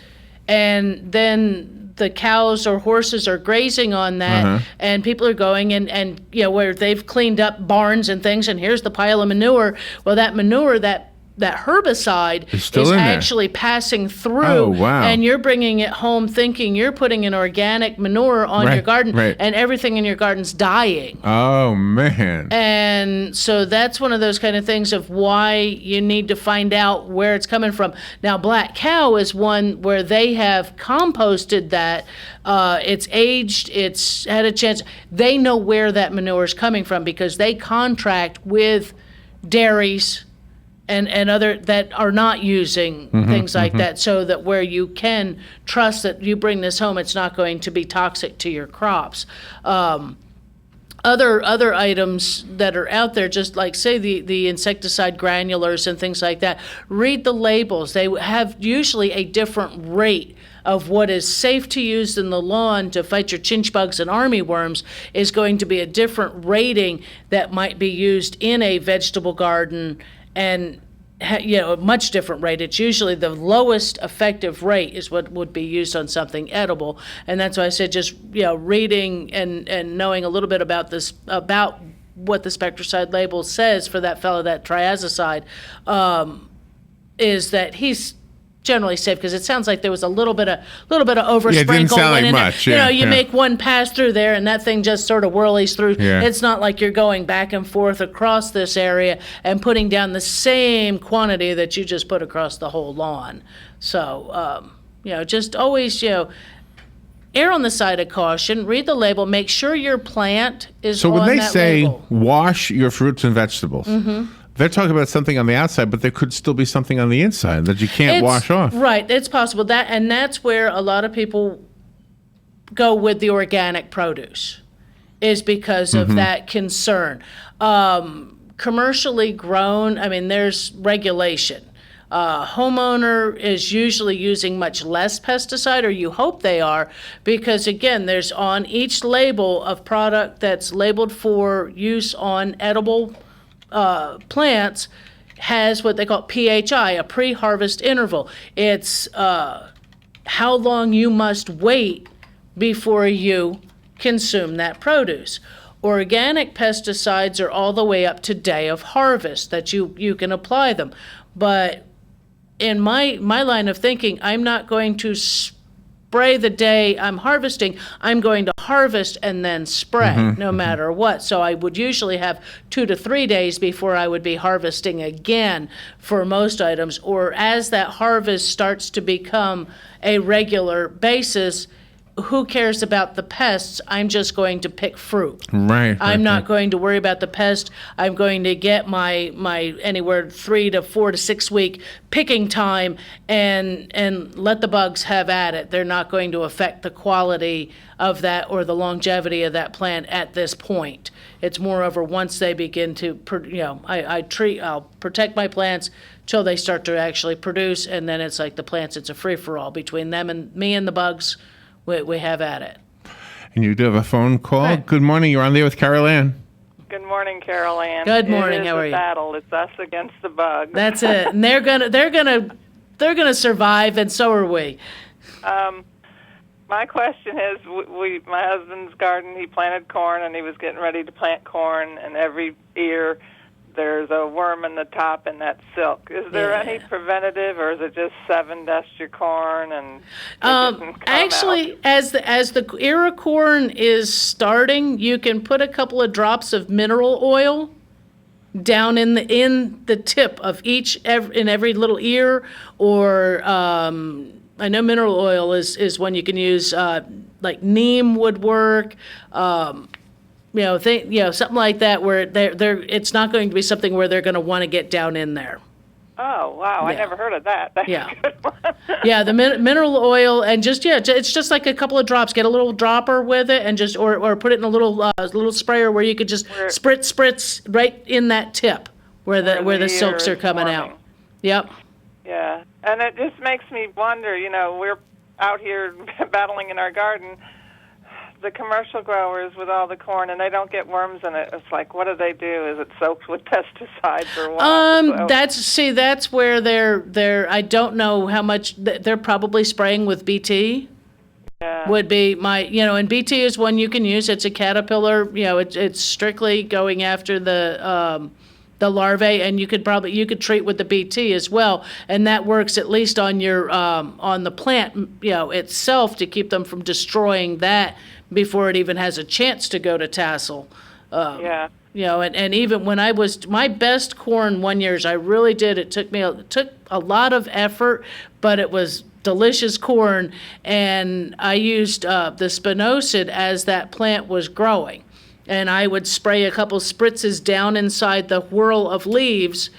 and then the cows or horses are grazing on that, and people are going and where they've cleaned up barns and things, and here's the pile of manure. Well, that manure, that herbicide is actually passing through. Oh, wow. And you're bringing it home thinking you're putting an organic manure on your garden, and everything in your garden's dying. Oh, man. And so that's one of those kind of things of why you need to find out where it's coming from. Now, Black Cow is one where they have composted that. It's aged. It's had a chance. They know where that manure is coming from because they contract with dairies and other that are not using things like that, so that where you can trust that you bring this home, it's not going to be toxic to your crops. Other items that are out there, just like, say, the insecticide granulars and things like that, read the labels. They have usually a different rate of what is safe to use in the lawn to fight your chinch bugs and armyworms is going to be a different rating that might be used in a vegetable garden, and a much different rate. It's usually the lowest effective rate is what would be used on something edible, and that's why I said just reading and knowing a little bit about this, about what the spectricide label says for that fellow, that triazicide, is that he's generally safe, because it sounds like there was a little bit of oversprinkle. Yeah, it didn't sound like much. You make one pass through there and that thing just sort of whirlies through. Yeah. It's not like you're going back and forth across this area and putting down the same quantity that you just put across the whole lawn. So, just always, err on the side of caution. Read the label. Make sure your plant is on that label. So when they say wash your fruits and vegetables, they're talking about something on the outside, but there could still be something on the inside that you can't wash off. Right, it's possible. That's where a lot of people go with the organic produce, is because of that concern. Commercially grown, there's regulation. Homeowner is usually using much less pesticide, or you hope they are, because again, there's on each label of product that's labeled for use on edible plants has what they call PHI, a pre-harvest interval. It's how long you must wait before you consume that produce. Organic pesticides are all the way up to day of harvest that you can apply them. But in my line of thinking, I'm not going to spray the day I'm harvesting. I'm going to harvest and then spray, no matter what. So I would usually have 2 to 3 days before I would be harvesting again for most items. Or as that harvest starts to become a regular basis, who cares about the pests? I'm just going to pick fruit. Right. I'm not going to worry about the pest. I'm going to get my anywhere 3 to 4 to 6 week picking time and let the bugs have at it. They're not going to affect the quality of that or the longevity of that plant at this point. It's moreover once they begin to, I'll protect my plants till they start to actually produce, and then it's like the plants. It's a free for all between them and me and the bugs. We have at it. And you do have a phone call. Right. Good morning. You're on there with Carol Ann. Good morning, Carol Ann. Good morning. How are It is you? a battle. It's us against the bugs. That's it. And they're gonna survive, and so are we. My question is, my husband's garden, he planted corn, and he was getting ready to plant corn, and every year there's a worm in the top, and that's silk. Is there any preventative, or is it just 7 dust your corn and Actually, as the ear corn is starting, you can put a couple of drops of mineral oil down in the tip of in every little ear, or I know mineral oil is one you can use, like neem would work. Something like that, where it's not going to be something where they're going to want to get down in there. Oh, wow. I never heard of that. That's a good one. Yeah, the mineral oil, and it's just like a couple of drops. Get a little dropper with it, and just or put it in a little sprayer where you could just spritz right in that tip where the silks are coming out. Yep. Yeah, and it just makes me wonder. We're out here battling in our garden. The commercial growers with all the corn, and they don't get worms in it. It's like, what do they do? Is it soaked with pesticides or what? That's where they're. I don't know how much they're probably spraying with BT. Yeah. Would be and BT is one you can use. It's a caterpillar. It's strictly going after the larvae, and you could treat with the BT as well, and that works at least on your on the plant itself to keep them from destroying that before it even has a chance to go to tassel. And even when I was my best corn one year, I really did. It took a lot of effort, but it was delicious corn, and I used the spinosad as that plant was growing. And I would spray a couple spritzes down inside the whorl of leaves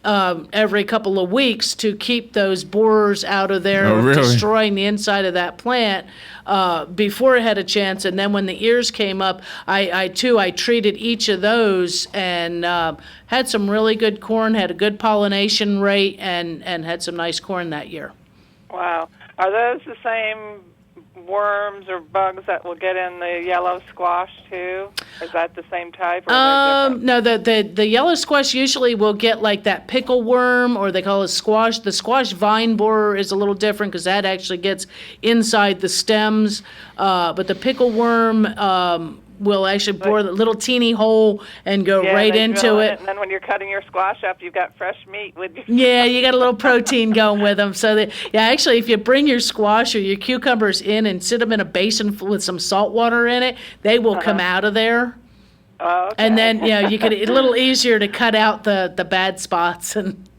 every couple of weeks to keep those borers out of there, destroying the inside of that plant before it had a chance. And then when the ears came up, I treated each of those and had some really good corn, had a good pollination rate, and had some nice corn that year. Wow. Are those the same worms or bugs that will get in the yellow squash too? Is that the same type? Or no, the yellow squash usually will get like that pickle worm, or they call it squash. The squash vine borer is a little different because that actually gets inside the stems. But the pickle worm will actually bore the little teeny hole and go right into it. And then when you're cutting your squash up, you've got fresh meat with you. Yeah, you got a little protein going with them. So actually, if you bring your squash or your cucumbers in and sit them in a basin with some salt water in it, they will come out of there. Oh, okay. And then you can a little easier to cut out the bad spots and.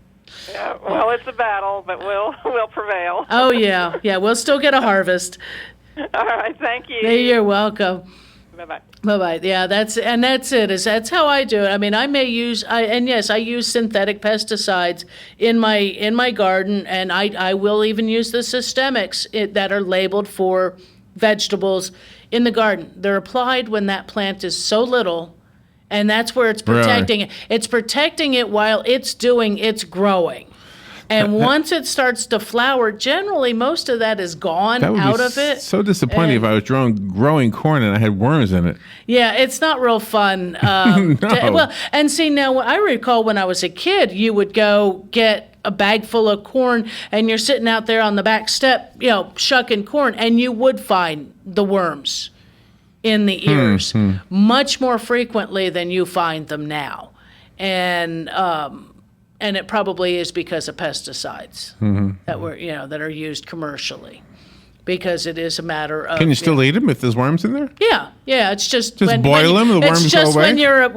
Yeah, well, it's a battle, but we'll prevail. Oh yeah, we'll still get a harvest. All right, thank you. You're welcome. Bye-bye. Bye-bye. Yeah, that's it. That's how I do it. I mean, I use synthetic pesticides in my garden, and I will even use the systemics that are labeled for vegetables in the garden. They're applied when that plant is so little, and that's where it's protecting it. It's protecting it while it's doing its growing. And once it starts to flower, generally most of that is gone out of it. So disappointing if I was growing corn and I had worms in it. Yeah, it's not real fun. And see, now I recall when I was a kid, you would go get a bag full of corn and you're sitting out there on the back step, shucking corn, and you would find the worms in the ears much more frequently than you find them now. And it probably is because of pesticides that are used commercially. because it is a matter of. Can you still eat them if there's worms in there? Yeah. It's just boil them. The worms go away.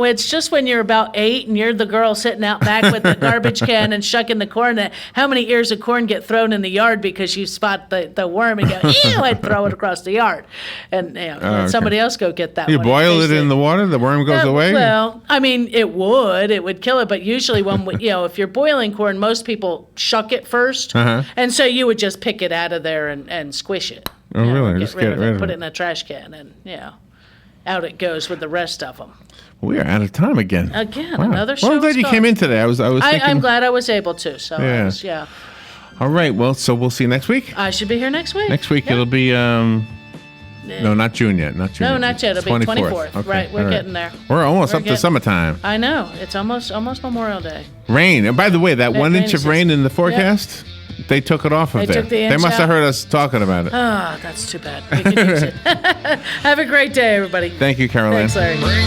It's just when you're about 8 and you're the girl sitting out back with the garbage can and shucking the corn. How many ears of corn get thrown in the yard because you spot the worm and go, ew, and throw it across the yard, and let somebody else go get that. You one. boil it in the water, the worm goes away. Well, I mean, it would kill it, but usually if you're boiling corn, most people shuck it first, and so you would just pick it out of there and squish it. Oh, really? Get rid of it, put it in a trash can, and out it goes with the rest of them. We are out of time again. Another show. Well, I'm glad you came in today. I was thinking. I'm glad I was able to. So All right. Well, so we'll see you next week. I should be here next week. Next week it'll be. No, not June yet. Not June. No, not yet. It'll be 24th. Okay. Right, we're getting there. We're almost up to summertime. I know. It's almost Memorial Day. Rain. And by the way, that 1 inch of rain in the forecast, they took it off of there. They must have heard us talking about it. Oh, that's too bad. We can use it. Have a great day, everybody. Thank you, Caroline. Thanks, Larry.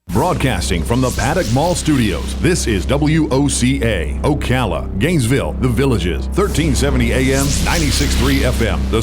Broadcasting from the Paddock Mall Studios, this is WOCA, Ocala, Gainesville, The Villages, 1370 AM, 96.3 FM. The